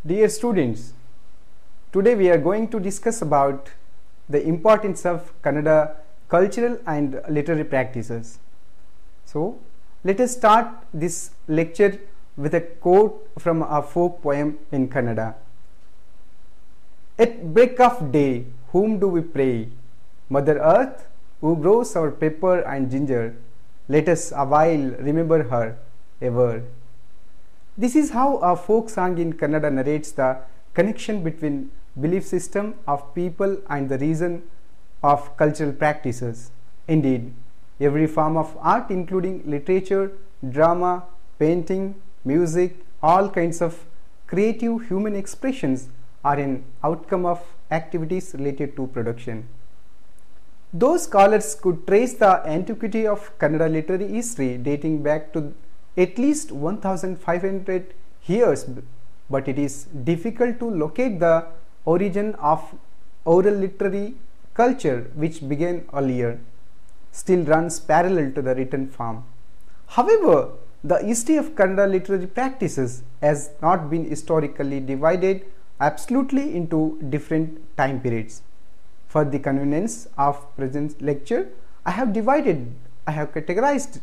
Dear students, today we are going to discuss about the importance of Kannada cultural and literary practices. So, let us start this lecture with a quote from a folk poem in Kannada. At break of day, whom do we pray? Mother Earth, who grows our pepper and ginger, let us awhile remember her ever. This is how a folk song in Kannada narrates the connection between belief system of people and the reason of cultural practices. Indeed, every form of art including literature, drama, painting, music, all kinds of creative human expressions are an outcome of activities related to production. Those scholars could trace the antiquity of Kannada literary history dating back to at least 1500 years, but it is difficult to locate the origin of oral literary culture, which began earlier, still runs parallel to the written form. However, the history of Kannada literary practices has not been historically divided absolutely into different time periods. For the convenience of present lecture, I have categorized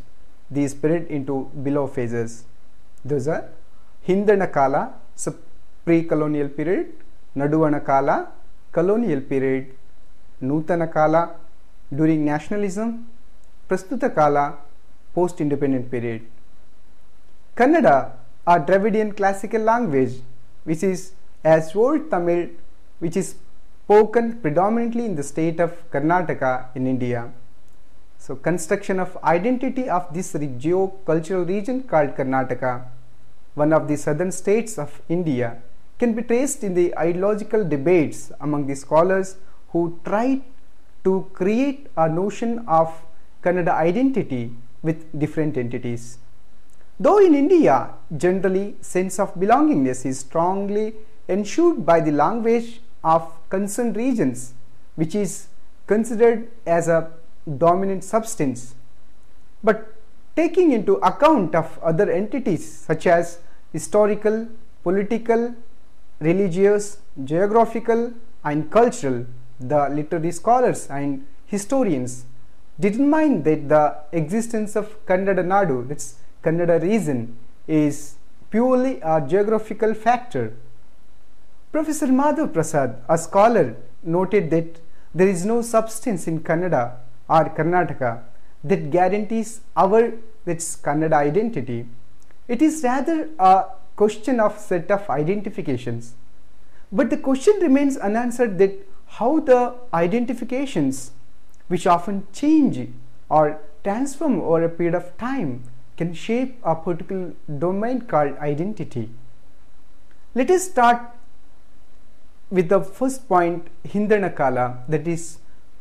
these period into below phases. Those are Hindana Kala, pre-colonial period, Naduvana Kala, colonial period, Nutana Kala, during nationalism, Prastuta Kala, post-independent period. Kannada, a Dravidian classical language, which is as old Tamil, which is spoken predominantly in the state of Karnataka in India. So, construction of identity of this geo-cultural region called Karnataka, one of the southern states of India, can be traced in the ideological debates among the scholars who tried to create a notion of Kannada identity with different entities. Though in India, generally sense of belongingness is strongly ensured by the language of concerned regions, which is considered as a dominant substance, but taking into account of other entities such as historical, political, religious, geographical and cultural, the literary scholars and historians determine that the existence of Kannada Nadu, that's Kannada region, is purely a geographical factor. Professor Madhav Prasad, a scholar, noted that there is no substance in Kannada or Karnataka that guarantees our Kannada identity. It is rather a question of set of identifications. But the question remains unanswered that how the identifications, which often change or transform over a period of time, can shape a particular domain called identity. Let us start with the first point, Hindana Kala, that is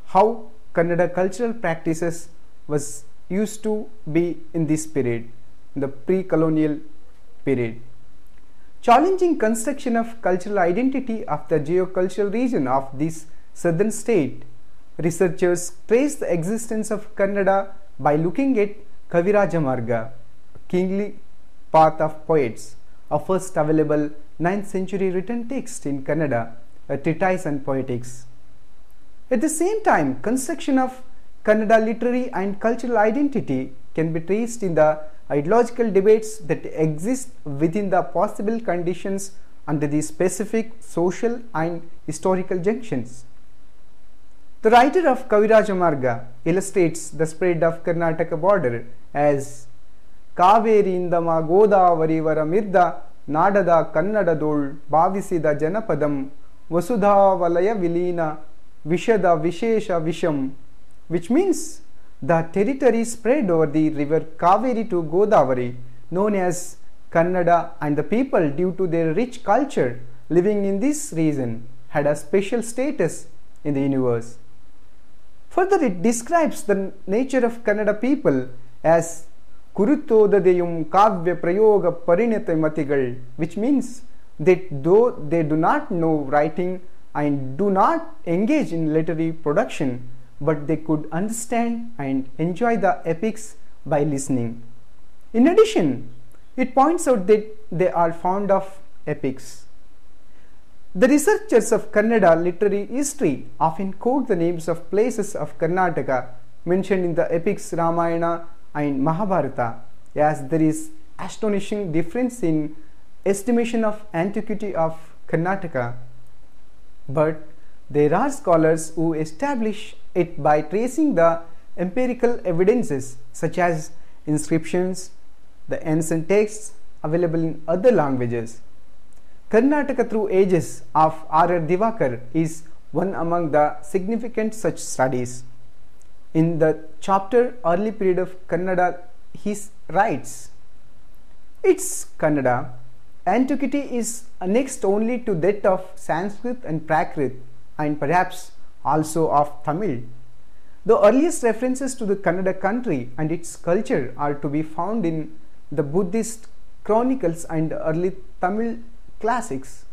how Kannada cultural practices was used to be in this period, the pre-colonial period. Challenging construction of cultural identity of the geocultural region of this southern state, researchers trace the existence of Kannada by looking at Kaviraja Marga, kingly path of poets, a first available 9th century written text in Kannada, a treatise on poetics. At the same time, construction of Kannada literary and cultural identity can be traced in the ideological debates that exist within the possible conditions under the specific social and historical junctions. The writer of Kaviraja Marga illustrates the spread of Karnataka border as Kaverindama Godavari Varamirda Nadada Kannadadol Bhavisida Janapadam Vasudha Valaya Vilina Vishada Vishesha Visham, which means the territory spread over the river Kaveri to Godavari, known as Kannada, and the people, due to their rich culture living in this region, had a special status in the universe. Further, it describes the nature of Kannada people as Kurutodadeyum Kavya Prayoga Parinate Matigal, which means that though they do not know writing and do not engage in literary production, but they could understand and enjoy the epics by listening. In addition, it points out that they are fond of epics. The researchers of Kannada literary history often quote the names of places of Karnataka mentioned in the epics Ramayana and Mahabharata, as there is astonishing difference in estimation of antiquity of Karnataka. But there are scholars who establish it by tracing the empirical evidences such as inscriptions, the ancient texts available in other languages. Karnataka through ages of R.R. Divakar is one among the significant such studies. In the chapter Early Period of Kannada, he writes, "Its Kannada antiquity is next only to that of Sanskrit and Prakrit, and perhaps also of Tamil. The earliest references to the Kannada country and its culture are to be found in the Buddhist chronicles and early Tamil classics.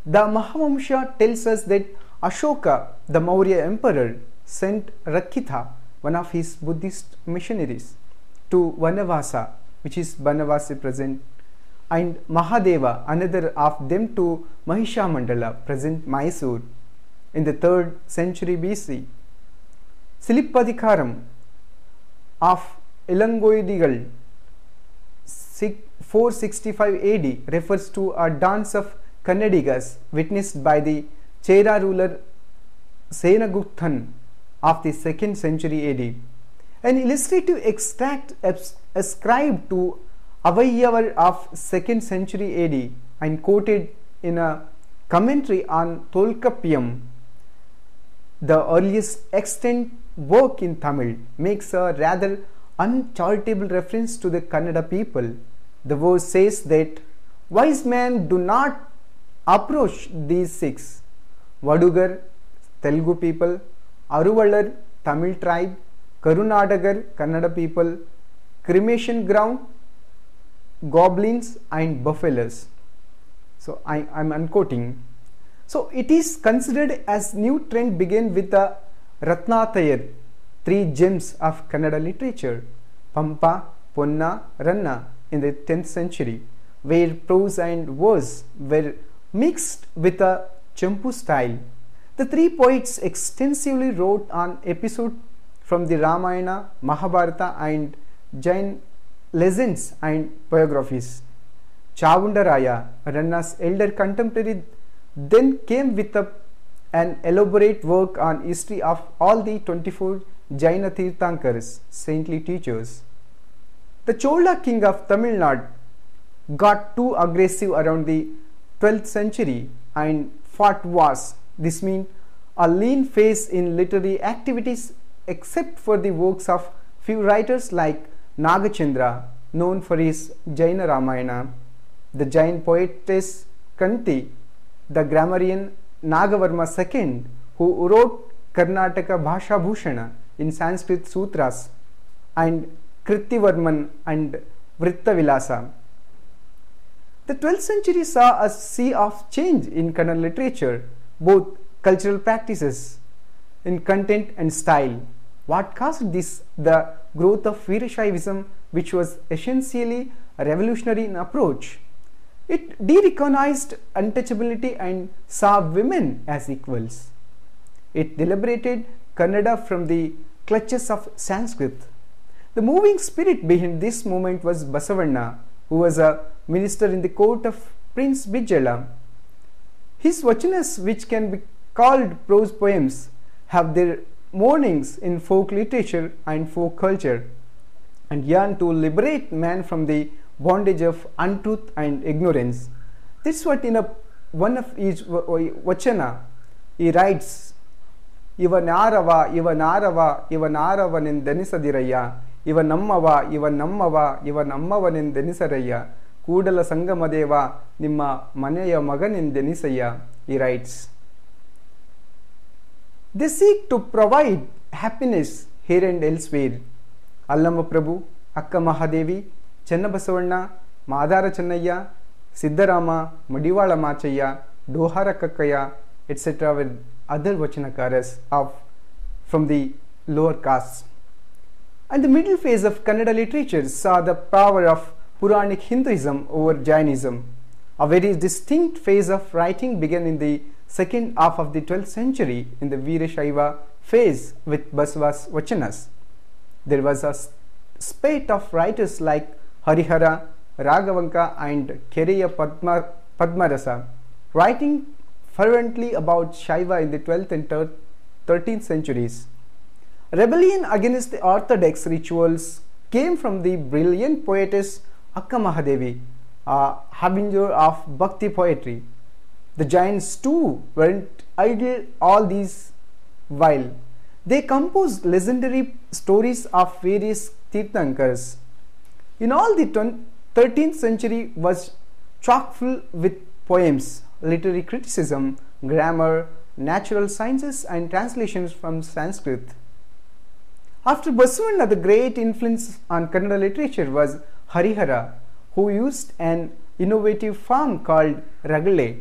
The Mahavamsha tells us that Ashoka, the Maurya emperor, sent Rakkhitha, one of his Buddhist missionaries, to Vanavasa, which is Banavasi present, and Mahadeva, another of them, to Mahishamandala, present Mysore, in the 3rd century BC. Silippadikaram of Ilangoidigal 465 AD refers to a dance of Kannadigas witnessed by the Chera ruler Senaguptan of the 2nd century AD. An illustrative extract ascribed to Avaiyavar of 2nd century AD and quoted in a commentary on Tolkappiyam, the earliest extant work in Tamil, makes a rather uncharitable reference to the Kannada people. The verse says that wise men do not approach these 6: Vadugar, Telugu people; Aruvalar, Tamil tribe; Karunadagar, Kannada people; cremation ground, goblins and buffaloes. So I am unquoting. So it is considered as new trend began with the Ratnatayar, 3 gems of Kannada literature, Pampa, Ponna, Ranna, in the 10th century, where prose and verse were mixed with a Champu style. The 3 poets extensively wrote on episodes from the Ramayana, Mahabharata and Jain legends and biographies. Chavundaraya, Ranna's elder contemporary, then came with an elaborate work on history of all the 24 Jaina Tirthankars, saintly teachers. The Chola king of Tamil Nadu got too aggressive around the 12th century and fought wars. This meant a lean phase in literary activities except for the works of few writers like Nagachandra, known for his Jaina Ramayana, the Jain poetess Kanti, the grammarian Nagavarma II, who wrote Karnataka Bhasha Bhushana in Sanskrit Sutras, and Krittivarman and Vrittavilasa. The 12th century saw a sea of change in Kannada literature, both cultural practices, in content and style. What caused this? The growth of Veerashaivism, which was essentially a revolutionary in approach. It de-recognized untouchability and saw women as equals. It liberated Kannada from the clutches of Sanskrit. The moving spirit behind this movement was Basavanna, who was a minister in the court of Prince Bijala. His vachanas, which can be called prose poems, have their mournings in folk literature and folk culture, and yearn to liberate man from the bondage of untruth and ignorance. That's what in one of his vachana he writes, Ivanarava, Ivanarava, Ivanaravanindenisadireya, Ivanammava, Ivanammava, Ivanammavanindenisaraya, Kudala Sangamadeva, Nimma Manaya Maganindenisaya, he writes. They seek to provide happiness here and elsewhere. Allama Prabhu, Akka Mahadevi, Channabasavanna, Madara Channaya, Siddharama, Madiwala Machaya, Dohara Kakkaya, etc. with other Vachanakaras from the lower castes. And the middle phase of Kannada literature saw the power of Puranic Hinduism over Jainism. A very distinct phase of writing began in the second half of the 12th century in the Veerashaiva phase with Basava's Vachanas. There was a spate of writers like Harihara, Raghavanka and Kereya Padmarasa writing fervently about Shaiva in the 12th and 13th centuries. Rebellion against the orthodox rituals came from the brilliant poetess Akka Mahadevi, a harbinger of Bhakti poetry. The giants too weren't idle all these while. They composed legendary stories of various Tirthankars. In all, the 13th century was chock full with poems, literary criticism, grammar, natural sciences and translations from Sanskrit. After Basavanna, the great influence on Kannada literature was Harihara, who used an innovative form called Ragale.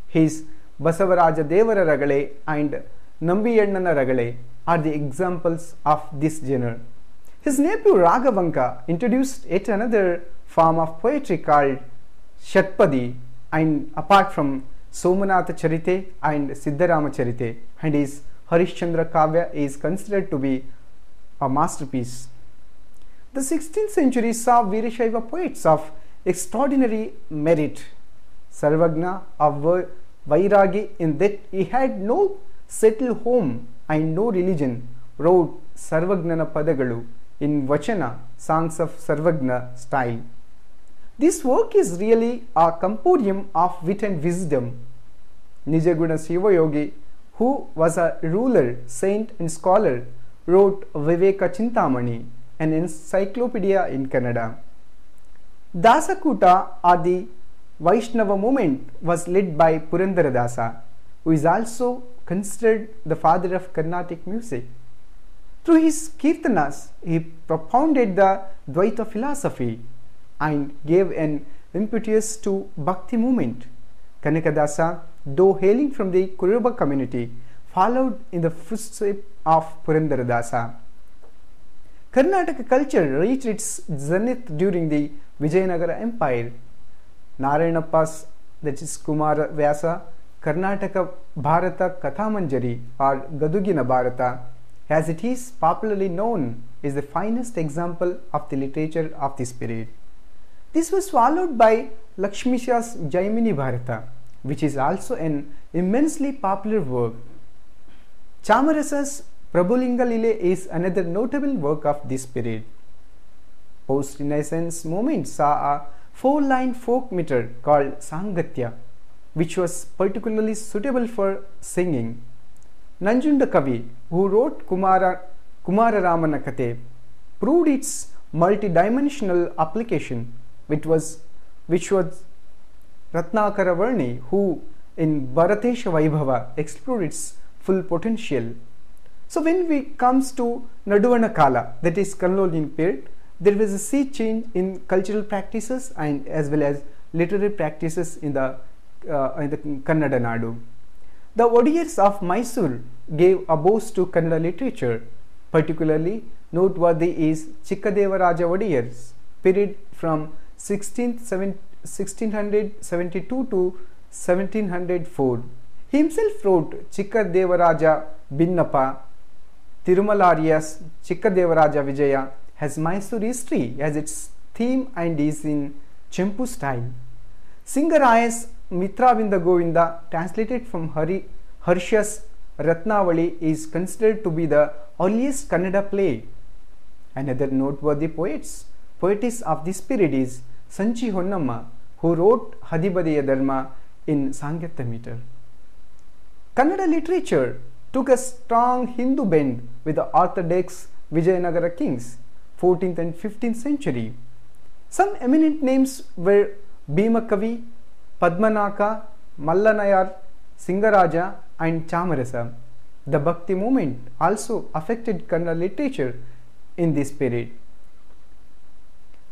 His Basavaraja Devara Ragale and Nambiyannana Ragale are the examples of this genre. His nephew Raghavanka introduced yet another form of poetry called Shatpadi, and apart from Somanatha Charite and Siddharama Charite, and his Harishchandra Kavya is considered to be a masterpiece. The 16th century saw Veerashaiva poets of extraordinary merit. Sarvagna, a Vairagi in that he had no settled home and no religion, wrote Sarvagnana Padagalu in Vachana, songs of Sarvagna style. This work is really a compendium of wit and wisdom. Nijaguna Sivayogi, who was a ruler, saint and scholar, wrote Viveka Chintamani, an encyclopedia in Kannada. Dasakuta or the Vaishnava movement was led by Purandara Dasa, who is also considered the father of Carnatic music. Through his Kirtanas, he propounded the Dvaita philosophy and gave an impetus to Bhakti movement. Kanakadasa, though hailing from the Kuruba community, followed in the footsteps of Purandara Dasa. Karnataka culture reached its zenith during the Vijayanagara Empire. Narayanappa's, that is Kumara Vyasa, Karnataka Bharata Kathamanjari or Gadugina Bharata, as it is popularly known, is the finest example of the literature of this period. This was followed by Lakshmisha's Jaimini Bharata, which is also an immensely popular work. Chamarasa's Prabhulinga Lile is another notable work of this period. Post-Renaissance movement saw a 4-line folk meter called Sangatya, which was particularly suitable for singing. Nanjunda Kavi, who wrote Kumara Ramana Kate, proved its multidimensional application, which was Ratnakara Varni, who in Bharatesha Vaibhava explored its full potential. So when we comes to Naduvana Kala, that is Kannada period, there was a sea change in cultural practices and as well as literary practices in the Kannada Nadu. The Odiyars of Mysore gave a boost to Kannada literature. Particularly noteworthy is Chikkadevaraja Odiyar's period from 1672 to 1704. He himself wrote Chikkadevaraja Binnappa. Tirumalariya's Chikkadevaraja Vijaya has Mysore history as its theme and is in Chempu style. Singaraya's Mitravinda Govinda, translated from Harsha's Ratnavali, is considered to be the earliest Kannada play. Another noteworthy poetess of this period is Sanchi Honnamma, who wrote Hadibadiya Dharma in Sangyata meter. Kannada literature took a strong Hindu bend with the orthodox Vijayanagara kings, 14th and 15th century. Some eminent names were Bhima Kavi, Padmanaka, Mallanayar, Singaraja and Chamarasa. The Bhakti movement also affected Kannada literature in this period.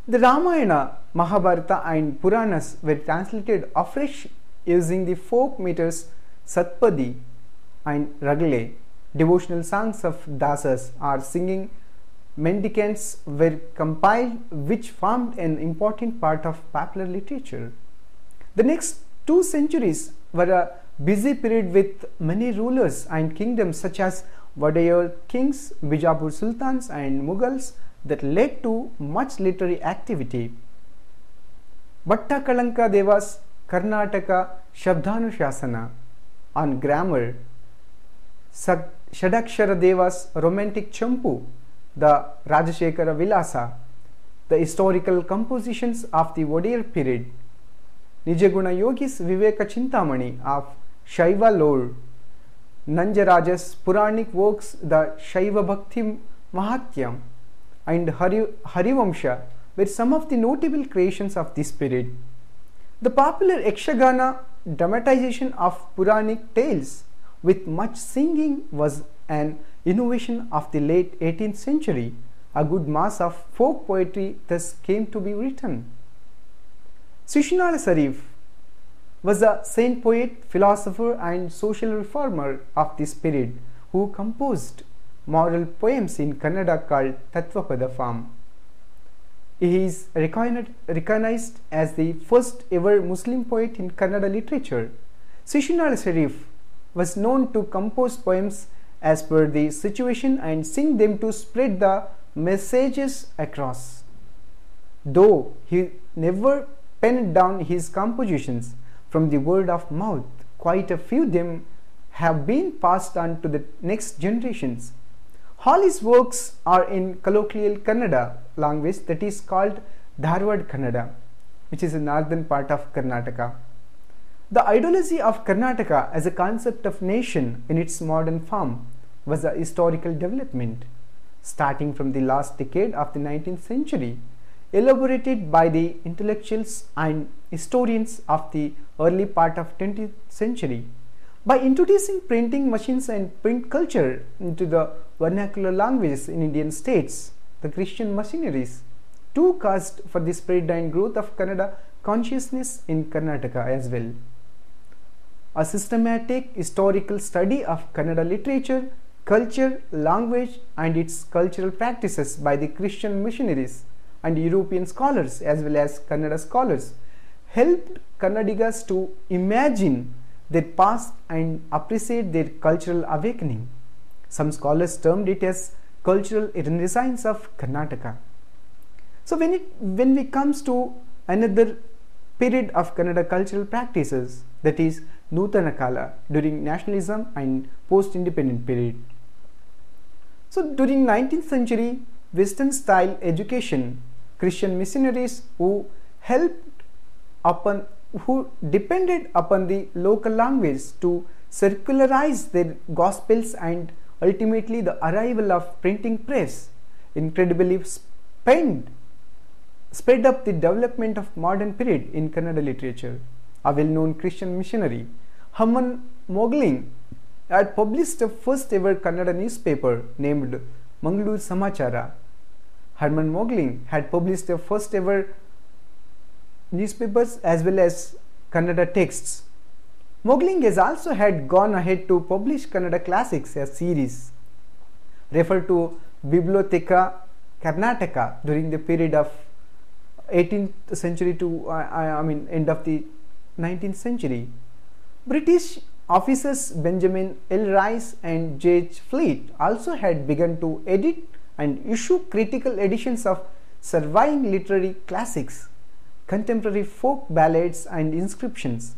The Ramayana, Mahabharata and Puranas were translated afresh using the folk meters Satpadi and Ragale. Devotional songs of dasas or singing mendicants were compiled, which formed an important part of popular literature. The next 2 centuries were a busy period with many rulers and kingdoms such as Wadayar kings, Bijapur sultans and Mughals that led to much literary activity. Bhatta Kalanka Deva's Karnataka Shabdanushasana on grammar, Shadakshara Deva's romantic Champu, the Rajashekara Vilasa, the historical compositions of the Wadayar period, Nijaguna Yogi's Viveka Chintamani of Shaiva lore, Nanjaraja's Puranic works, the Shaiva Bhakti Mahatyam, and Harivamsha were some of the notable creations of this period. The popular Yakshagana dramatization of Puranic tales with much singing was an innovation of the late 18th century. A good mass of folk poetry thus came to be written. Sishnala Sarif was a saint poet, philosopher and social reformer of this period who composed moral poems in Kannada called Tattvapada form. He is recognized as the first ever Muslim poet in Kannada literature. Sishnala Sarif was known to compose poems as per the situation and sing them to spread the messages across. Though he never penned down his compositions from the word of mouth, quite a few of them have been passed on to the next generations. All his works are in colloquial Kannada language, that is called Dharwad Kannada, which is the northern part of Karnataka. The ideology of Karnataka as a concept of nation in its modern form was a historical development starting from the last decade of the 19th century, elaborated by the intellectuals and historians of the early part of 20th century. By introducing printing machines and print culture into the vernacular languages in Indian states, the Christian missionaries too caused for the spread and growth of Kannada consciousness in Karnataka as well. A systematic historical study of Kannada literature, culture, language and its cultural practices by the Christian missionaries and European scholars as well as Kannada scholars helped Kannadigas to imagine their past and appreciate their cultural awakening. Some scholars termed it as cultural renaissance of Karnataka. So when it comes to another period of Kannada cultural practices, that is Nutana Kala, during nationalism and post-independent period. So during 19th century Western style education, Christian missionaries who depended upon the local language to circularize their gospels and ultimately the arrival of printing press incredibly sped up the development of modern period in Kannada literature. A well-known Christian missionary, Herman Mogling, had published the first ever Kannada newspaper named Mangaluru Samachara. Herman Mogling had published the first ever newspapers as well as Kannada texts. Mogling has also had gone ahead to publish Kannada classics, a series referred to Bibliotheca Karnataka during the period of 18th century to end of the 19th century. British officers Benjamin L. Rice and J.H. Fleet also had begun to edit and issue critical editions of surviving literary classics, contemporary folk ballads and inscriptions.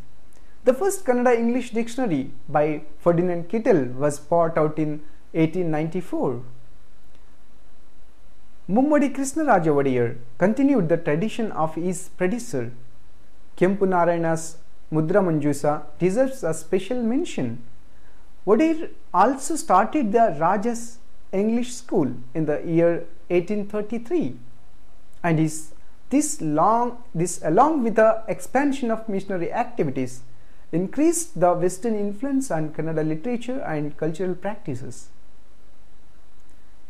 The first Kannada English dictionary by Ferdinand Kittel was brought out in 1894. Mummadi Krishnaraja Wadayar continued the tradition of his predecessor. Kempu Narayana's Mudra Manjusa deserves a special mention. Wadayar also started the Raja's English School in the year 1833, and this along with the expansion of missionary activities increased the Western influence on Kannada literature and cultural practices.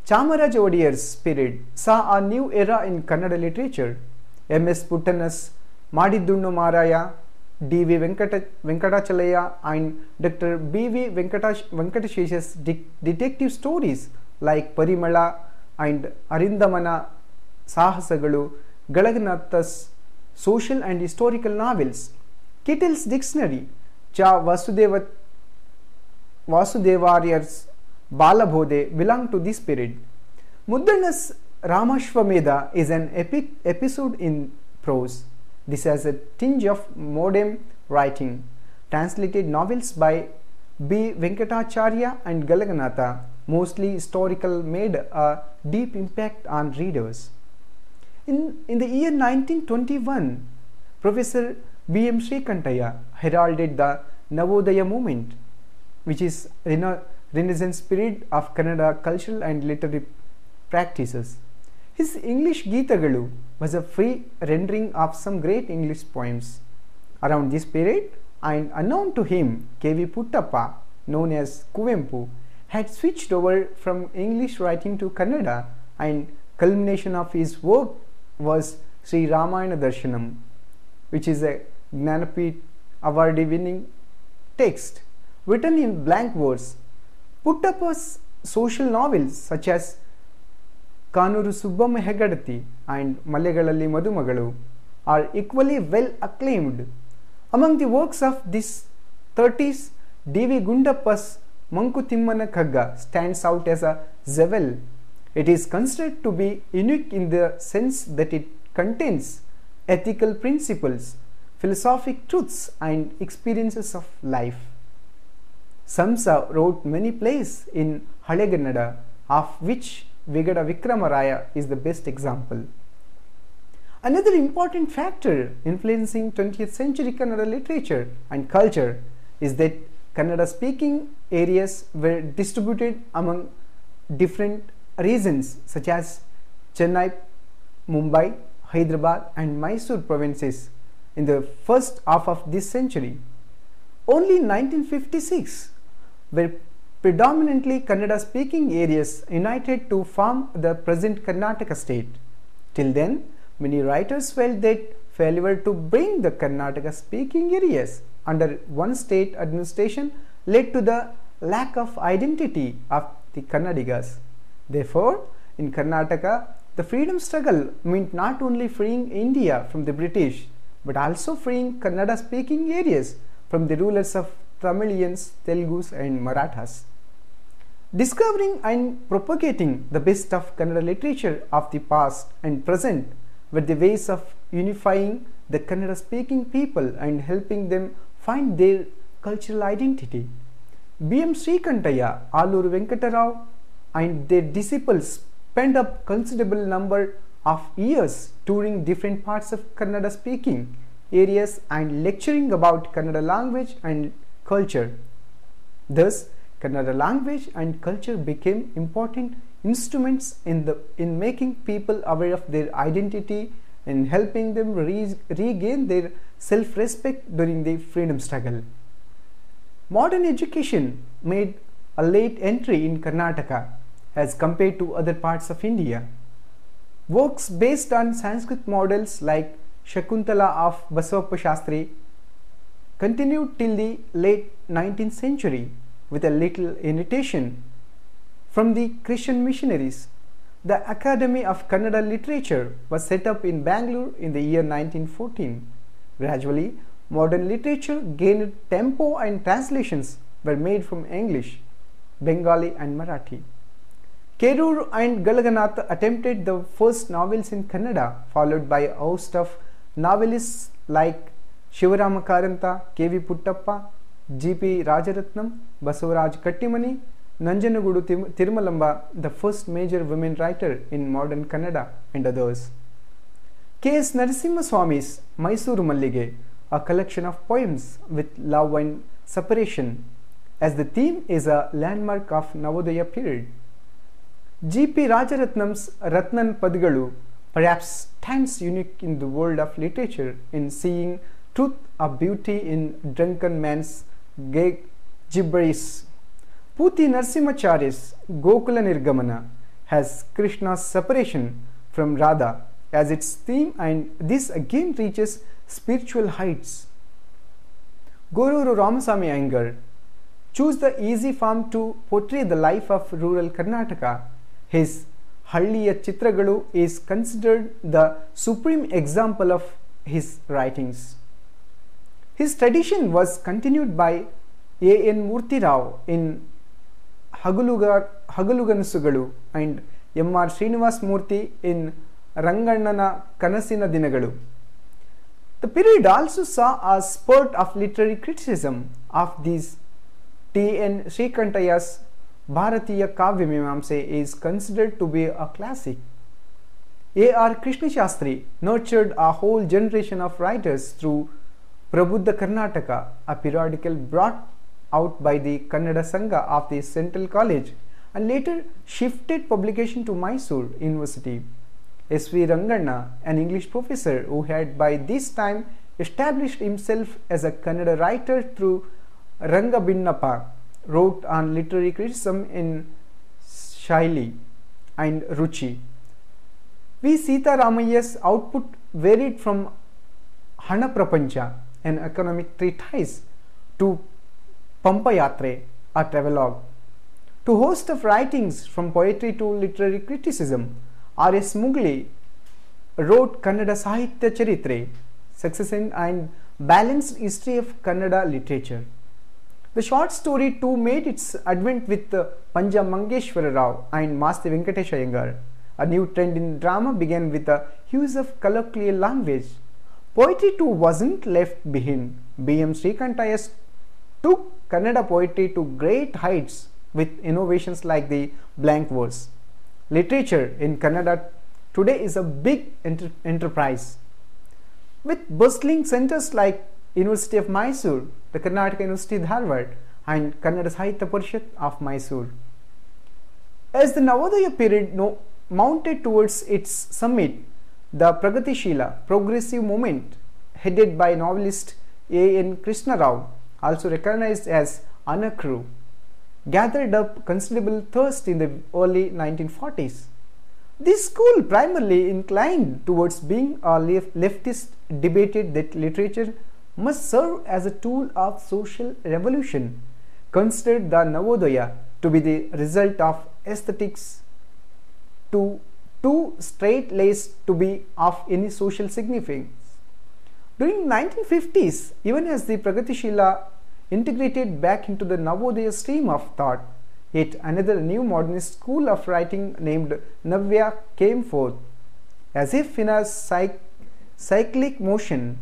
Chamaraja Wadayar's period saw a new era in Kannada literature. M.S. Puttana's Madidunnu Maraya, D.V. Venkatachalaya and Dr. B.V. Venkateshesha's detective stories like Parimala and Arindamana Sahasagalu, Galaganatha's social and historical novels Kittle's dictionary, Cha Vasudevarya's Balabhode belong to this period. Muddanna's Ramashvamedha is an epic episode in prose. This has a tinge of modern writing. Translated novels by B. Venkatacharya and Galaganatha, mostly historical, made a deep impact on readers. In the year 1921, Professor B. M. Srikantaya heralded the Navodaya movement, which is Renaissance period of Kannada cultural and literary practices. His English Geetagalu was a free rendering of some great English poems. Around this period, and unknown to him, K.V. Puttappa, known as Kuvempu, had switched over from English writing to Kannada, and culmination of his work was Sri Ramayana Darshanam, which is a Gnanapith award-winning text written in blank verse. Puttappa's social novels such as Kanuru Subbamma Hegadati and Mallegalalli Madumagalu are equally well acclaimed. Among the works of this 30s, D.V. Gundappa's Mankutimana Kagga stands out as a zevel. It is considered to be unique in the sense that it contains ethical principles, philosophic truths, and experiences of life. Samsa wrote many plays in Halegannada, of which Vigada Vikramaraya is the best example. Another important factor influencing 20th century Kannada literature and culture is that Kannada speaking areas were distributed among different regions such as Chennai, Mumbai, Hyderabad and Mysore provinces in the first half of this century. Only in 1956 were predominantly Kannada speaking areas united to form the present Karnataka state. Till then, many writers felt that failure to bring the Karnataka speaking areas under one state administration led to the lack of identity of the Kannadigas. Therefore, in Karnataka, the freedom struggle meant not only freeing India from the British, but also freeing Kannada speaking areas from the rulers of Tamilians, Telugus and Marathas. Discovering and propagating the best of Kannada literature of the past and present were the ways of unifying the Kannada speaking people and helping them find their cultural identity. B. M. Srikantaya, Aluru Venkatarao and their disciples spent a considerable number of years touring different parts of Kannada speaking areas and lecturing about Kannada language and culture. Thus, Kannada language and culture became important instruments in making people aware of their identity and helping them regain their self-respect during the freedom struggle. Modern education made a late entry in Karnataka as compared to other parts of India. Works based on Sanskrit models like Shakuntala of Basavappa Shastri continued till the late 19th century with a little invitation from the Christian missionaries. The Academy of Kannada Literature was set up in Bangalore in the year 1914. Gradually, modern literature gained tempo and translations were made from English, Bengali and Marathi. Kerur and Galaganatha attempted the first novels in Kannada, followed by a host of novelists like Shivarama Karanta, K.V. Puttappa, G.P. Rajaratnam, Basavaraj Kattimani, Nanjanagudu Tirumalamba, the first major women writer in modern Kannada, and others. K.S. Narasimha Swami's Mysuru Mallige, a collection of poems with love and separation, as the theme is a landmark of Navodaya period. G.P. Rajaratnam's Ratnan Padgalu perhaps stands unique in the world of literature in seeing truth of beauty in drunken man's gay gibberish. Puti Narasimhacharya's Gokula Nirgamana has Krishna's separation from Radha as its theme, and this again reaches spiritual heights. Goruru Ramasamy Iyengar chose the easy form to portray the life of rural Karnataka. His Halliya Chitragalu is considered the supreme example of his writings. His tradition was continued by A.N. Murti Rao in Hagaluganasugalu and M.R. Srinivas Murthy in Rangannana Kanasina Dinagalu. The period also saw a spurt of literary criticism of these. T.N. Srikantaya's Bharatiya Kavya Mimamsa is considered to be a classic. A.R. Krishna Shastri nurtured a whole generation of writers through Prabuddha Karnataka, a periodical brought out by the Kannada Sangha of the Central College and later shifted publication to Mysore University. S.V. Ranganna, an English professor who had by this time established himself as a Kannada writer through Rangabinnappa, wrote on literary criticism in Shaili and Ruchi. V. Sita Ramaya's output varied from Hana Prapancha, an economic treatise, to Pampayatre, a travelogue. To a host of writings from poetry to literary criticism, R.S. Mugli wrote Kannada Sahitya Charitre, succinct and balanced history of Kannada literature. The short story too made its advent with Panja Mangeshwara Rao and Masti Venkatesh Iyengar. A new trend in drama began with the use of colloquial language. Poetry too wasn't left behind. B.M. Srikantaya took Kannada poetry to great heights with innovations like the blank verse. Literature in Kannada today is a big enterprise. With bustling centers like University of Mysore, the Karnataka University Dharwad and Kannada Sahitya Parishad of Mysore. As the Navodaya period mounted towards its summit, the Pragatishila progressive movement headed by novelist A.N. Krishna Rao, also recognized as Anakru, gathered up considerable thirst in the early 1940s. This school primarily inclined towards being a leftist, debated that literature must serve as a tool of social revolution, considered the Navodaya to be the result of aesthetics too straight-laced to be of any social significance. During the 1950s, even as the Pragatishila integrated back into the Navodaya stream of thought, yet another new modernist school of writing named Navya came forth, as if in a cyclic motion,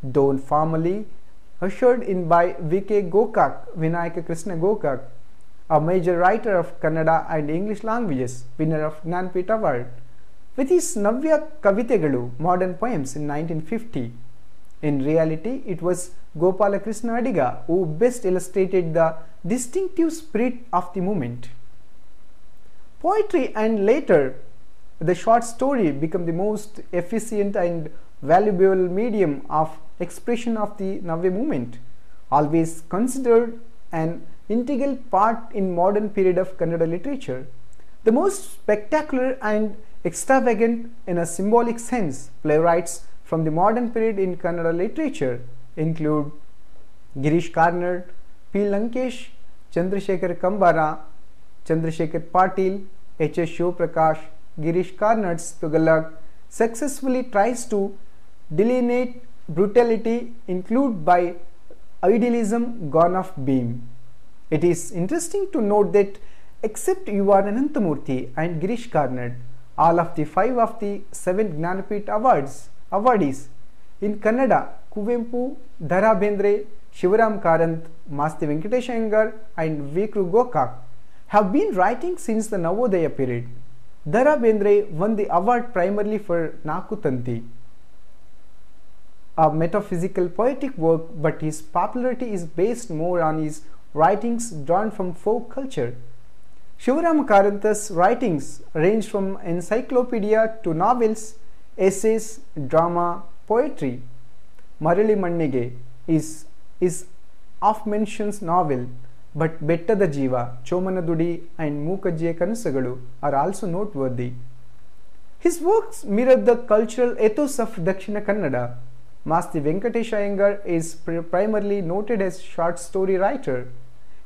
though formally ushered in by V.K. Gokak, Vinayaka Krishna Gokak, a major writer of Kannada and English languages, winner of Jnanpith Award, with his Navya Kavitegalu, modern poems in 1950. In reality, it was Gopala Krishna Adiga who best illustrated the distinctive spirit of the movement. Poetry and later the short story became the most efficient and valuable medium of expression of the Navya movement, always considered an integral part in modern period of Kannada literature. The most spectacular and extravagant in a symbolic sense playwrights from the modern period in Kannada literature include Girish Karnad, P. Lankesh, Chandrasekhar Kambara, Chandrasekhar Patil, H.S. Shivprakash. Girish Karnad's Tughalak successfully tries to delineate brutality included by idealism gone off beam. It is interesting to note that except U.R. Ananthamurthy and Girish Karnad, all of the 5 of the 7 Jnanpith awardees in Kannada, Kuvempu, Dara Bendre, Shivaram Karanth, Masti Venkatesh Iyengar and V. K. Gokak have been writing since the Navodaya period. Dara Bendre won the award primarily for Nakutanti, a metaphysical poetic work, but his popularity is based more on his writings drawn from folk culture. Shivaram Karantha's writings range from encyclopedia to novels, essays, drama, poetry. Marali Mannige is oft-mentioned novel, but Bettada Jiva, Chomanadudi and Mookajjiya Kanasagalu are also noteworthy. His works mirror the cultural ethos of Dakshina Kannada. Masti Venkatesh Iyengar is primarily noted as short story writer.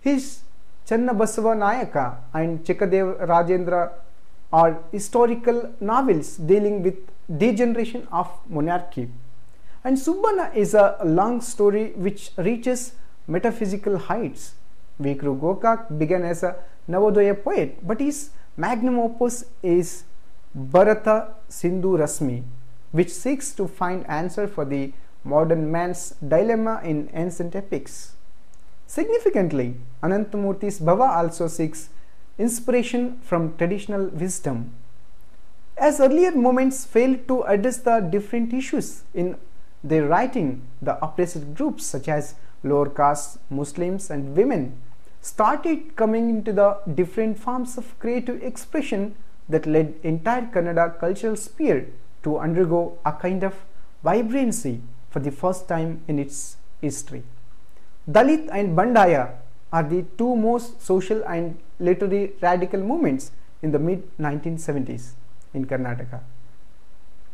His Channabasava Nayaka and Chekadev Rajendra are historical novels dealing with degeneration of monarchy. And Subbana is a long story which reaches metaphysical heights. Vikru Gokak began as a Navodaya poet, but his magnum opus is Bharata Sindhu Rasmi, which seeks to find answer for the modern man's dilemma in ancient epics. Significantly, Anantamurthi's Bhava also seeks inspiration from traditional wisdom. As earlier moments failed to address the different issues in their writing, the oppressed groups such as lower castes, Muslims and women started coming into the different forms of creative expression that led entire Kannada cultural sphere to undergo a kind of vibrancy for the first time in its history. Dalit and Bandaya are the two most social and literary radical movements in the mid-1970s in Karnataka.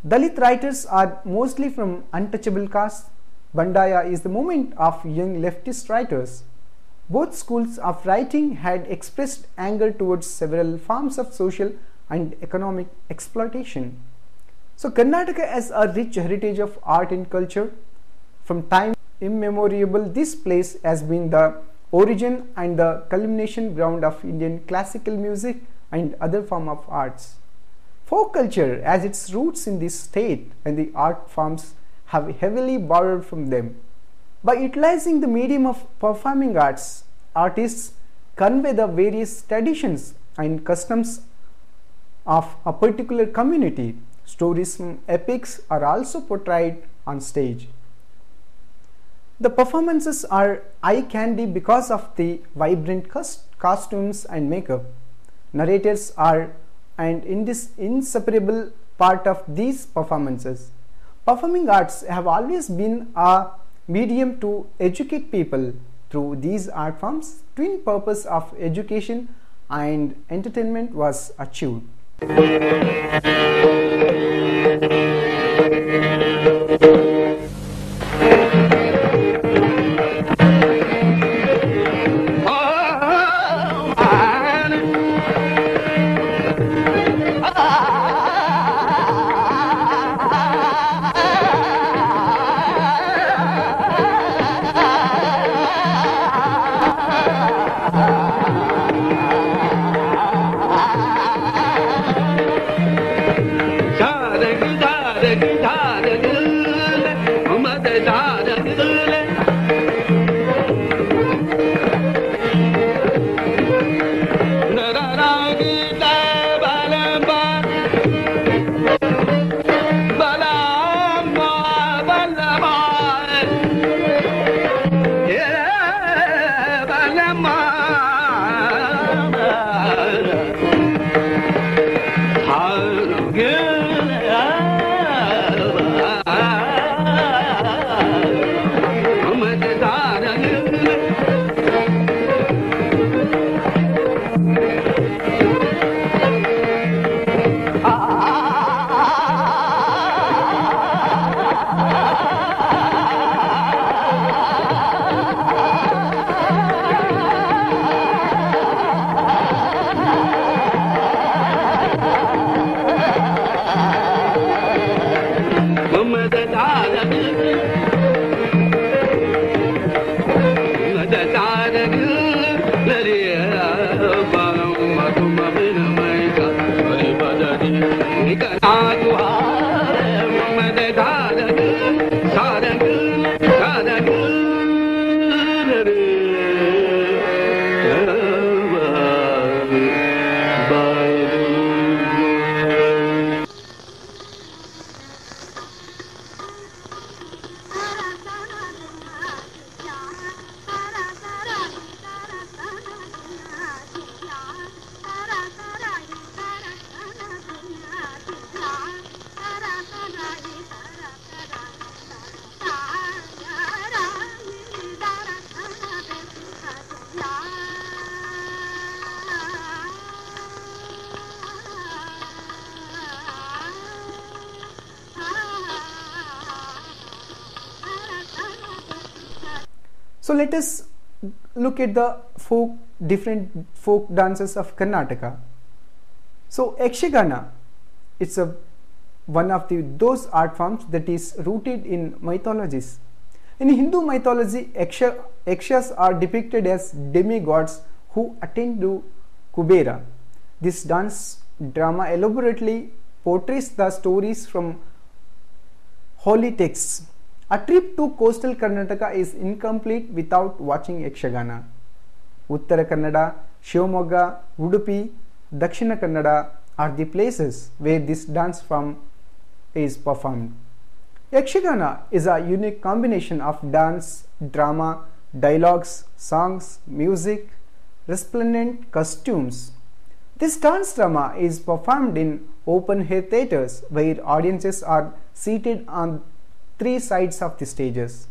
Dalit writers are mostly from untouchable castes. Bandaya is the movement of young leftist writers. Both schools of writing had expressed anger towards several forms of social and economic exploitation. So Karnataka has a rich heritage of art and culture. From time immemorial, this place has been the origin and the culmination ground of Indian classical music and other forms of arts. Folk culture has its roots in this state, and the art forms have heavily borrowed from them. By utilizing the medium of performing arts, artists convey the various traditions and customs of a particular community. Stories from epics are also portrayed on stage. The performances are eye candy because of the vibrant costumes and makeup. Narrators are an inseparable part of these performances. Performing arts have always been a medium to educate people. Through these art forms, twin purpose of education and entertainment was achieved. So let us look at the different folk dances of Karnataka. So Yakshagana, it's a one of those art forms that is rooted in mythologies. In Hindu mythology, Yakshas are depicted as demigods who attend to Kubera. This dance drama elaborately portrays the stories from holy texts. A trip to coastal Karnataka is incomplete without watching Yakshagana. Uttara Kannada, Shivamogga, Udupi, Dakshina Kannada are the places where this dance form is performed. Yakshagana is a unique combination of dance, drama, dialogues, songs, music, resplendent costumes. This dance drama is performed in open air theatres where audiences are seated on three sides of the stages.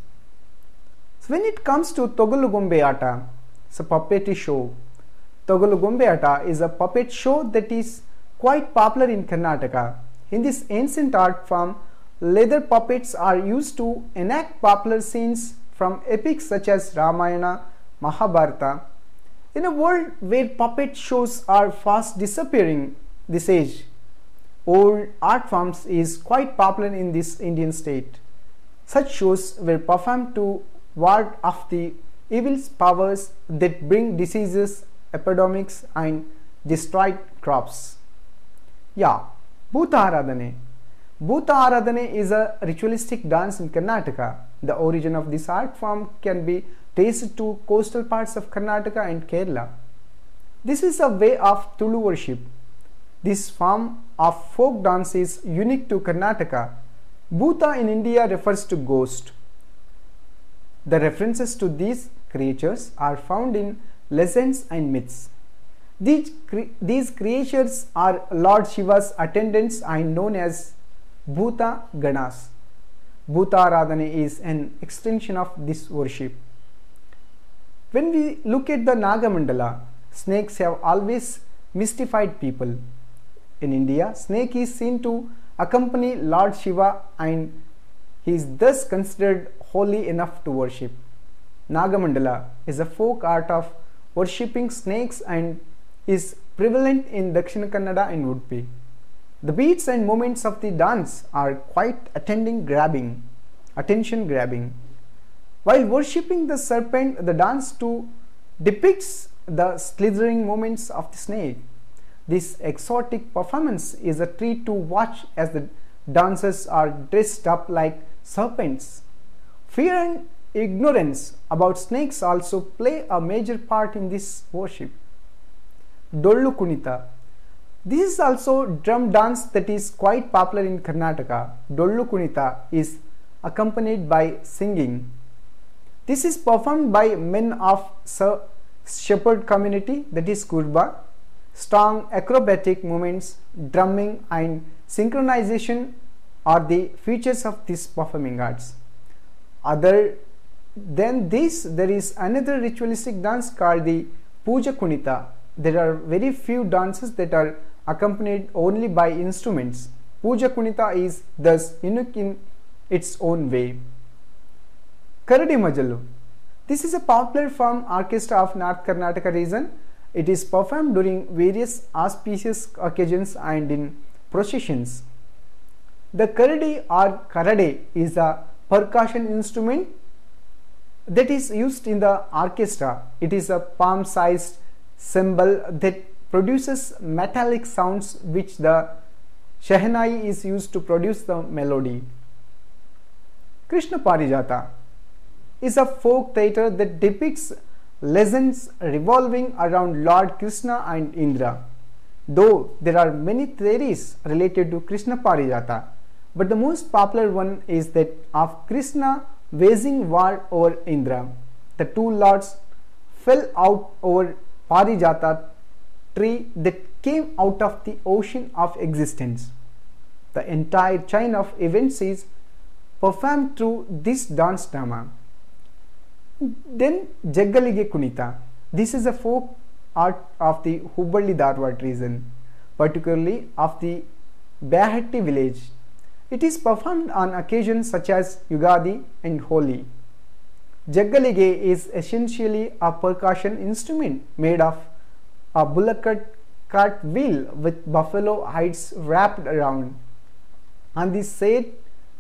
So when it comes to Togolu Gombe Ata, it's a puppetry show. Togolu Gombe Ata is a puppet show that is quite popular in Karnataka. In this ancient art form, leather puppets are used to enact popular scenes from epics such as Ramayana, Mahabharata. In a world where puppet shows are fast disappearing this age, old art forms is quite popular in this Indian state. Such shows were performed to ward off the evil powers that bring diseases, epidemics and destroyed crops. Yeah, Bhuta Aradhane. Bhuta Aradhane is a ritualistic dance in Karnataka. The origin of this art form can be traced to coastal parts of Karnataka and Kerala. This is a way of Tulu worship. This form of folk dance is unique to Karnataka. Bhuta in India refers to ghost. The references to these creatures are found in legends and myths. These creatures are Lord Shiva's attendants and known as Bhuta Ganas. Bhuta Aradhane is an extension of this worship. When we look at the Nagamandala, snakes have always mystified people. In India, snake is seen to accompany Lord Shiva and he is thus considered holy enough to worship. Nagamandala is a folk art of worshipping snakes and is prevalent in Dakshina Kannada and Udupi. The beats and movements of the dance are quite attention grabbing. While worshipping the serpent, the dance too depicts the slithering movements of the snake. This exotic performance is a treat to watch as the dancers are dressed up like serpents. Fear and ignorance about snakes also play a major part in this worship. Dollu Kunita. This is also drum dance that is quite popular in Karnataka. Dollu Kunita is accompanied by singing. This is performed by men of shepherd community, that is Kurba. Strong acrobatic movements, drumming and synchronization are the features of this performing arts. Other than this, there is another ritualistic dance called the Puja Kunita. There are very few dances that are accompanied only by instruments. Puja Kunita is thus unique in its own way. Karadi Majalu. This is a popular form orchestra of North Karnataka region. It is performed during various auspicious occasions and in processions. The Karadi or Karade is a percussion instrument that is used in the orchestra. It is a palm-sized cymbal that produces metallic sounds which the Shehnai is used to produce the melody. Krishna Parijata is a folk theatre that depicts legends revolving around Lord Krishna and Indra. Though there are many theories related to Krishna Parijata, but the most popular one is that of Krishna waging war over Indra. The two lords fell out over Parijata tree that came out of the ocean of existence. The entire chain of events is performed through this dance drama. Then Jaggalige Kunita. This is a folk art of the Hubballi Dharwad region, particularly of the Bayhatti village. It is performed on occasions such as Yugadi and Holi. Jaggalige is essentially a percussion instrument made of a bullock cart wheel with buffalo hides wrapped around. On this said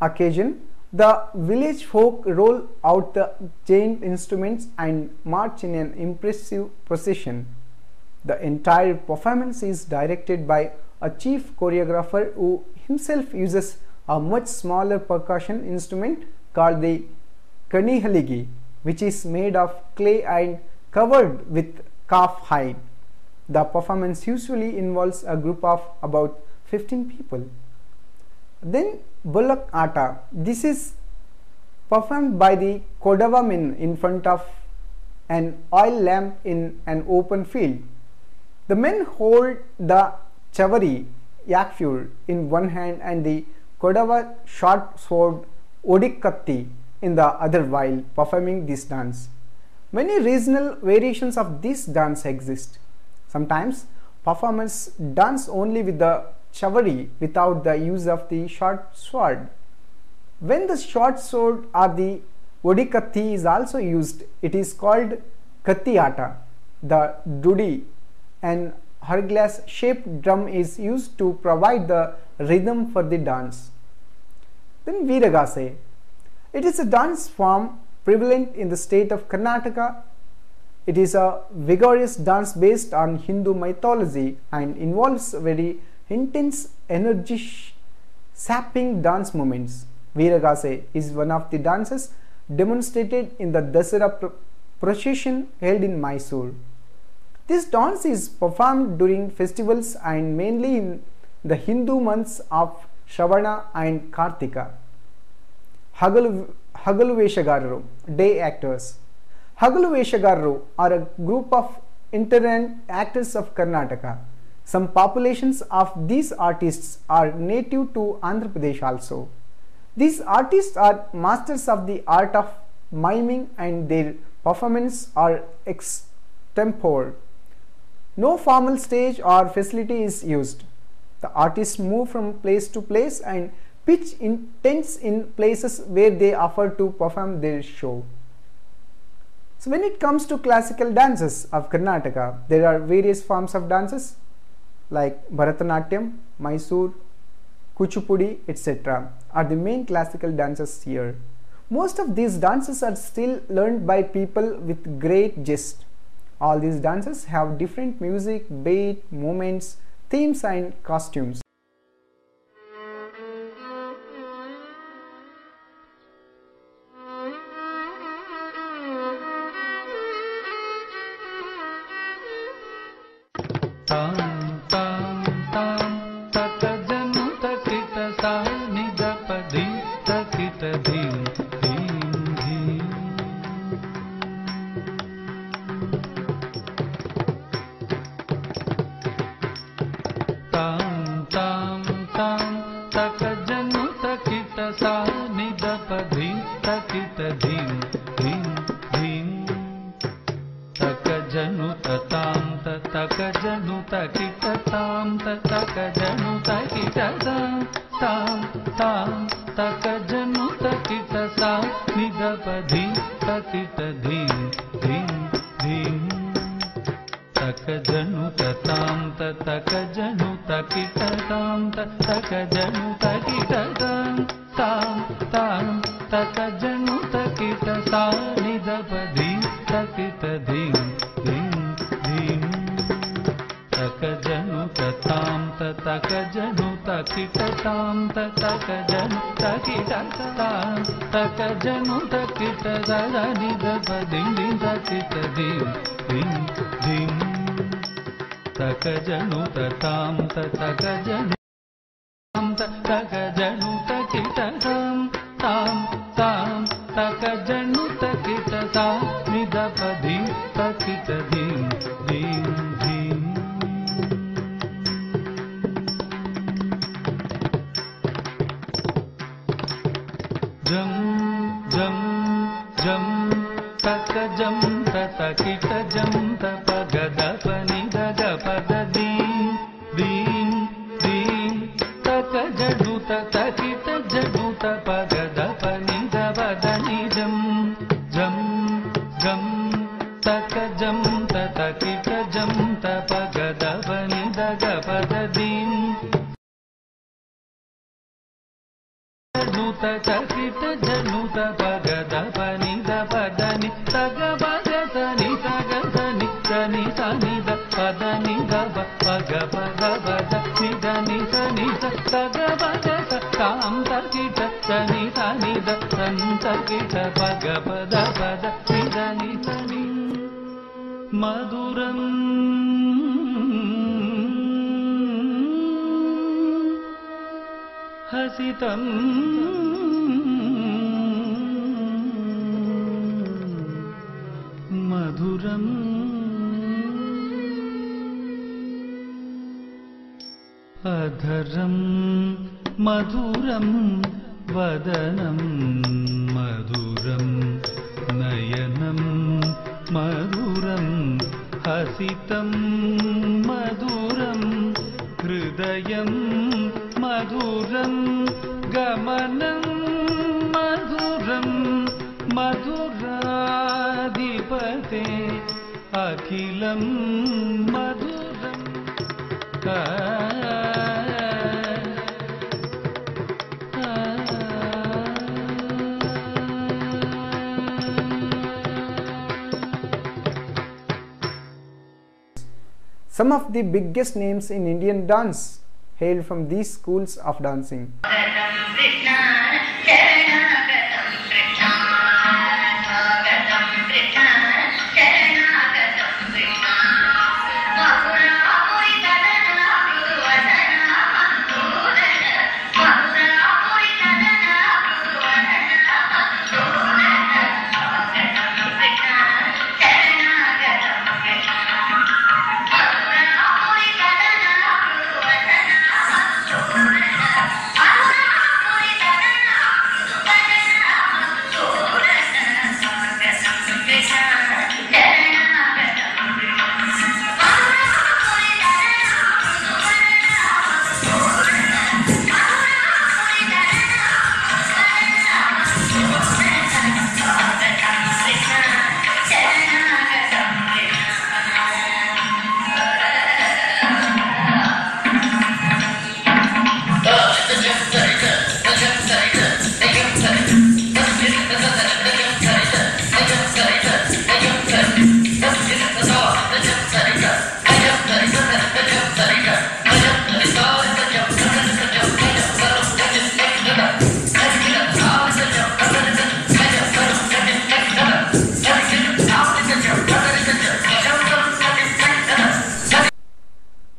occasion, the village folk roll out the giant instruments and march in an impressive procession. The entire performance is directed by a chief choreographer who himself uses a much smaller percussion instrument called the Kanihaligi, which is made of clay and covered with calf hide. The performance usually involves a group of about 15 people. Then Bullock Atta. This is performed by the Kodava men in front of an oil lamp in an open field. The men hold the Chavari yakfur in one hand and the Kodava short sword Odikkatti in the other while performing this dance. Many regional variations of this dance exist. Sometimes performers dance only with the Chavari without the use of the short sword. When the short sword or the Odikkatti is also used, it is called Kattiyata. The Dudi, an hourglass shaped drum, is used to provide the rhythm for the dance. Then Viragase. It is a dance form prevalent in the state of Karnataka. It is a vigorous dance based on Hindu mythology and involves very intense, energy sapping dance movements. Viragase is one of the dances demonstrated in the Dasara procession held in Mysore. This dance is performed during festivals and mainly in the Hindu months of Shravana and Kartika. Hagalu Veshagararu, day actors. Hagalu Veshagararu are a group of itinerant actors of Karnataka. Some populations of these artists are native to Andhra Pradesh also. These artists are masters of the art of miming and their performance are extempore. No formal stage or facility is used. The artists move from place to place and pitch in tents in places where they offer to perform their show. So when it comes to classical dances of Karnataka, there are various forms of dances like Bharatanatyam, Mysore, Kuchipudi, etc. are the main classical dances here. Most of these dances are still learned by people with great zest. All these dances have different music, beat, movements, themes and costumes. तकिट जनुत पगद पनि the पदनि तग पगद नि तग धनि तनि तनि the पदनि the पग पग पद नि धनि तनि तग पगद ताम तकिट तनि तनि द तं तकिट पग पद पद नि धनि तनि मधुरम हसितं मधुरम् अधरं मधुरं वदनं मधुरं नयनं मधुरं हसितं मधुरं हृदयं मधुरं गमनं मधुरं मधुराधिपते अखिलं मधुरम् Some of the biggest names in Indian dance hail from these schools of dancing.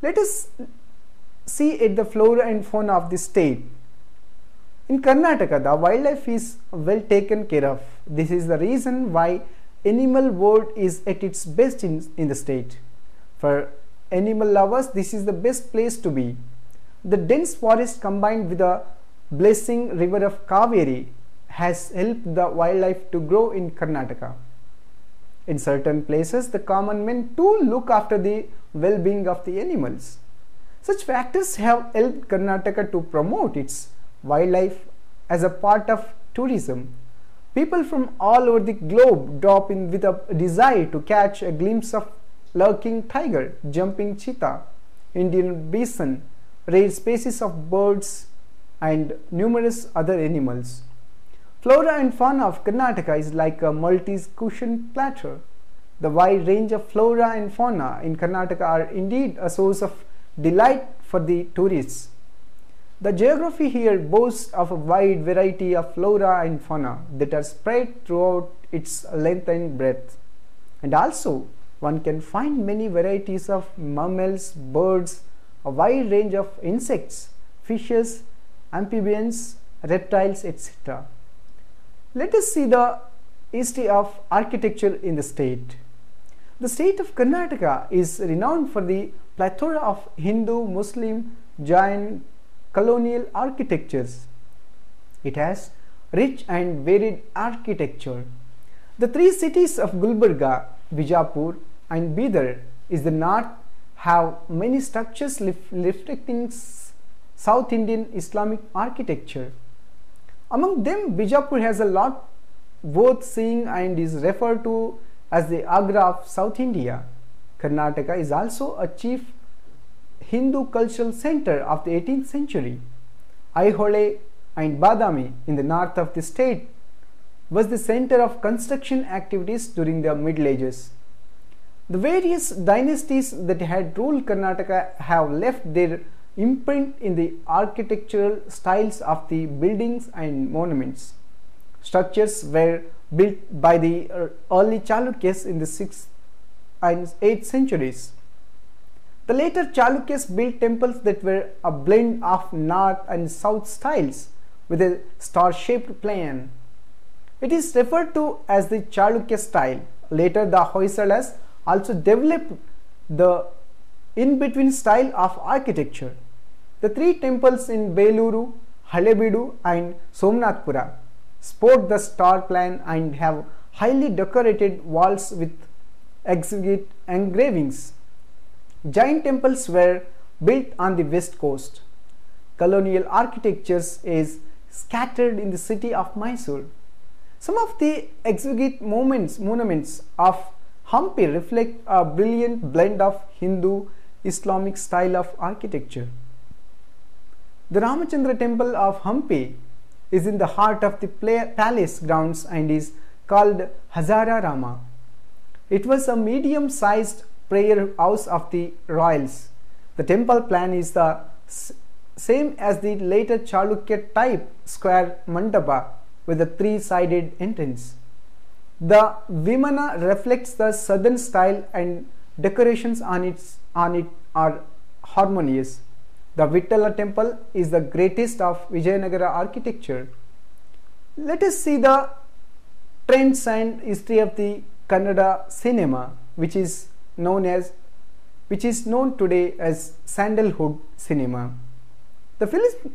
Let us see at the flora and fauna of the state. In Karnataka, the wildlife is well taken care of. This is the reason why animal world is at its best in the state. For animal lovers, this is the best place to be. The dense forest combined with the blessing river of Kaveri has helped the wildlife to grow in Karnataka. In certain places, the common men too look after the well-being of the animals. Such factors have helped Karnataka to promote its wildlife as a part of tourism. People from all over the globe drop in with a desire to catch a glimpse of lurking tiger, jumping cheetah, Indian bison, rare species of birds and numerous other animals. Flora and fauna of Karnataka is like a multi-cushioned platter. The wide range of flora and fauna in Karnataka are indeed a source of delight for the tourists. The geography here boasts of a wide variety of flora and fauna that are spread throughout its length and breadth. And also, one can find many varieties of mammals, birds, a wide range of insects, fishes, amphibians, reptiles, etc. Let us see the history of architecture in the state. The state of Karnataka is renowned for the plethora of Hindu, Muslim, Jain, colonial architectures. It has rich and varied architecture. The three cities of Gulbarga, Bijapur and Bidar is the north have many structures reflecting South Indian Islamic architecture. Among them, Bijapur has a lot worth seeing and is referred to as the Agra of South India. Karnataka is also a chief Hindu cultural center of the 18th century. Aihole, and Badami in the north of the state was the center of construction activities during the Middle Ages. The various dynasties that had ruled Karnataka have left their imprint in the architectural styles of the buildings and monuments. Structures were built by the early Chalukyas in the 6th and 8th centuries. The later Chalukyas built temples that were a blend of north and south styles with a star-shaped plan. It is referred to as the Chalukya style. Later the Hoysalas also developed the in-between style of architecture. The three temples in Beluru, Halebeedu and Somnathpura sport the star plan and have highly decorated walls with exquisite engravings. Jain temples were built on the west coast. Colonial architecture is scattered in the city of Mysore. Some of the exquisite monuments of Hampi reflect a brilliant blend of Hindu Islamic style of architecture. The Ramachandra temple of Hampi is in the heart of the palace grounds and is called Hazara Rama. It was a medium-sized prayer house of the royals. The temple plan is the same as the later Chalukya type square mandapa with a three-sided entrance. The Vimana reflects the southern style and decorations on it are harmonious. The Vittala temple is the greatest of Vijayanagara architecture. Let us see the trends and history of the Kannada cinema, which is known today as Sandalwood cinema. The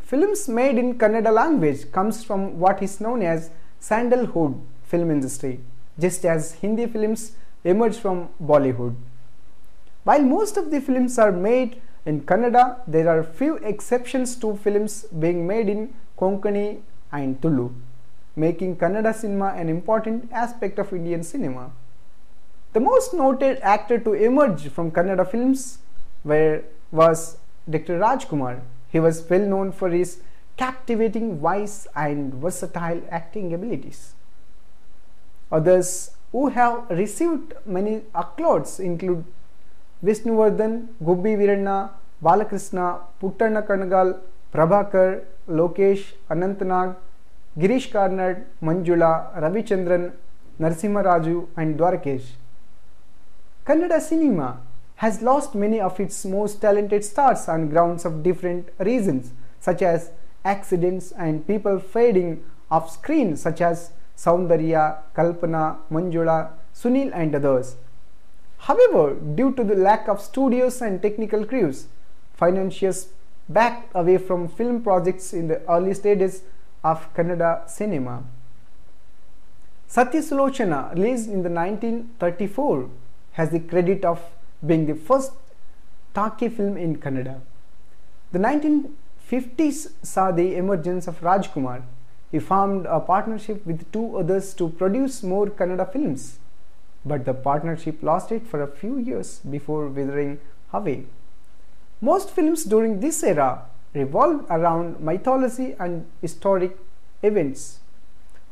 films made in Kannada language comes from what is known as Sandalwood film industry, just as Hindi films emerged from Bollywood. While most of the films are made in Kannada, there are few exceptions to films being made in Konkani and Tulu, making Kannada cinema an important aspect of Indian cinema. The most noted actor to emerge from Kannada films was Dr. Rajkumar. He was well known for his captivating voice and versatile acting abilities. Others who have received many accolades include Vishnuvardhan, Gubbi Veeranna, Balakrishna, Puttanna Kanagal, Prabhakar, Lokesh, Anantanag, Girish Karnad, Manjula, Ravichandran, Narasimha Raju and Dwarakesh. Kannada cinema has lost many of its most talented stars on grounds of different reasons, such as accidents and people fading off screen, such as Saundarya, Kalpana, Manjula, Sunil and others. However, due to the lack of studios and technical crews, financiers backed away from film projects in the early stages of Kannada cinema. Satya Sulochana, released in the 1934, has the credit of being the first talkie film in Kannada. The 1950s saw the emergence of Rajkumar. He formed a partnership with two others to produce more Kannada films, but the partnership lasted for a few years before withering away. Most films during this era revolved around mythology and historic events.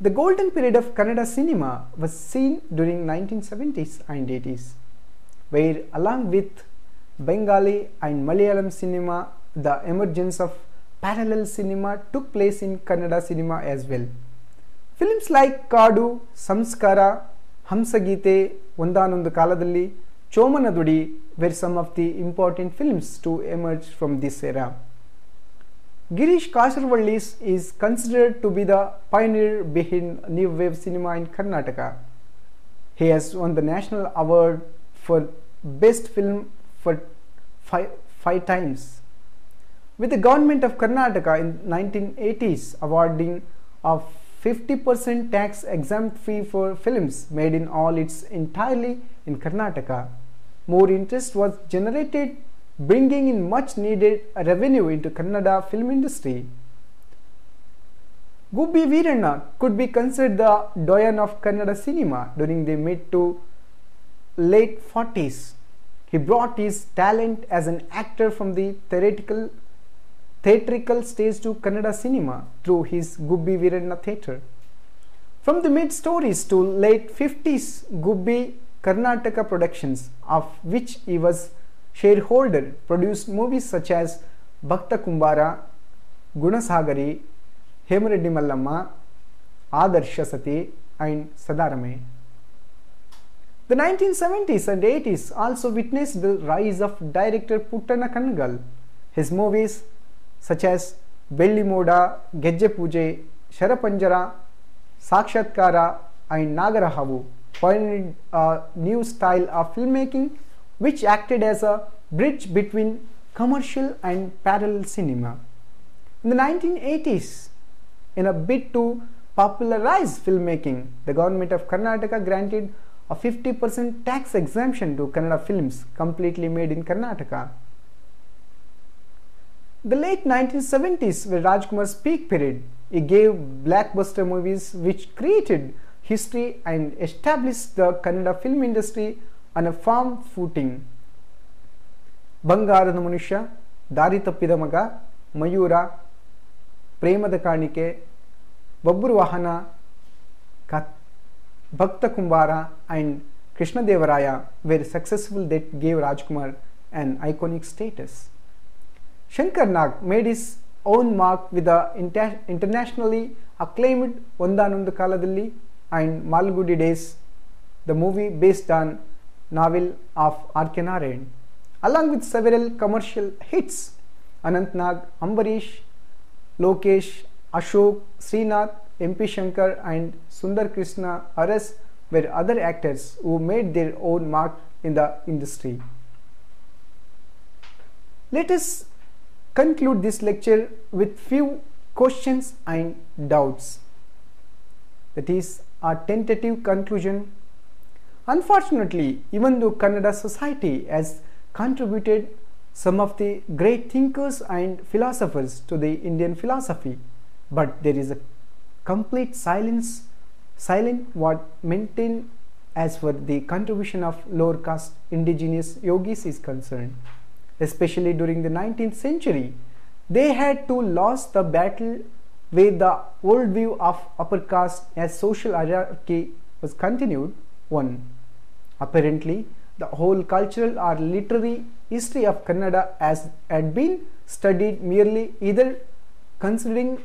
The golden period of Kannada cinema was seen during 1970s and 80s, where along with Bengali and Malayalam cinema, the emergence of parallel cinema took place in Kannada cinema as well. Films like Kadu, Samskara, Hamsagite, Ondanondu Kaladalli, Chomanadudi were some of the important films to emerge from this era. Girish Kasarvalli is considered to be the pioneer behind new wave cinema in Karnataka. He has won the national award for best film for five times, with the government of Karnataka in 1980s awarding a 50% tax exempt fee for films made in all its entirely in Karnataka. More interest was generated, bringing in much needed revenue into Kannada film industry. Gubbi Veeranna could be considered the doyen of Kannada cinema during the mid to late 40s. He brought his talent as an actor from the theatrical theatrical stage to Kannada cinema through his Gubbi Veeranna theatre. From the mid-stories to late 50s Gubbi Karnataka Productions, of which he was shareholder, produced movies such as Bhakta Kumbara, Gunasagari, Hemareddy Mallamma, Adarsha Sati and Sadarame. The 1970s and 80s also witnessed the rise of director Puttana Kangal. His movies such as Belli Moda, Gejje Pooje, Sharapanjara, Sakshatkara and Nagarahavu pioneered a new style of filmmaking which acted as a bridge between commercial and parallel cinema. In the 1980s, in a bid to popularize filmmaking, the government of Karnataka granted a 50% tax exemption to Kannada films completely made in Karnataka. The late 1970s were Rajkumar's peak period. He gave blockbuster movies which created history and established the Kannada film industry on a firm footing. Bangarada Manushya, Dari Tappida Maga, Mayura, Premada Kanike, Babburu Vahana, Bhakta Kumbara and Krishna Devaraya were successful that gave Rajkumar an iconic status. Shankar Nag made his own mark with the internationally acclaimed Ondanondu Kaladalli and Malgudi Days, the movie based on novel of R.K. Narayan, along with several commercial hits. Anant Nag, Ambarish, Lokesh, Ashok, Srinath, MP Shankar and Sundar Krishna Aras were other actors who made their own mark in the industry. Let us conclude this lecture with few questions and doubts. That is a tentative conclusion. Unfortunately, even though Kannada society has contributed some of the great thinkers and philosophers to the Indian philosophy, but there is a complete silent what maintained as for the contribution of lower caste indigenous yogis is concerned. Especially during the 19th century, they had to lose the battle where the old view of upper caste as social hierarchy was continued. 1. Apparently, the whole cultural or literary history of Kannada had been studied merely either considering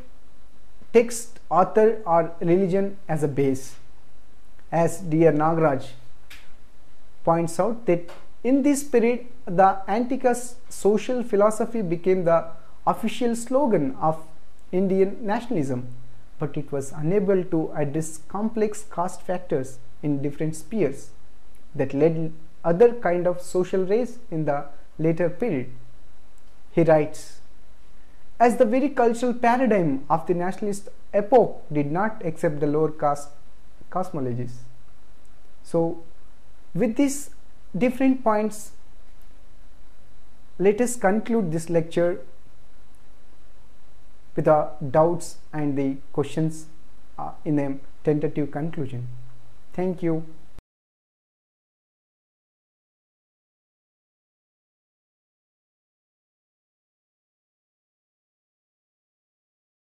text, author or religion as a base. As D.R. Nagaraj points out that in this period, the anti-caste social philosophy became the official slogan of Indian nationalism, but it was unable to address complex caste factors in different spheres that led other kind of social race in the later period. He writes, as the very cultural paradigm of the nationalist epoch did not accept the lower caste cosmologies. So, with these different points, let us conclude this lecture with the doubts and the questions in a tentative conclusion. Thank you.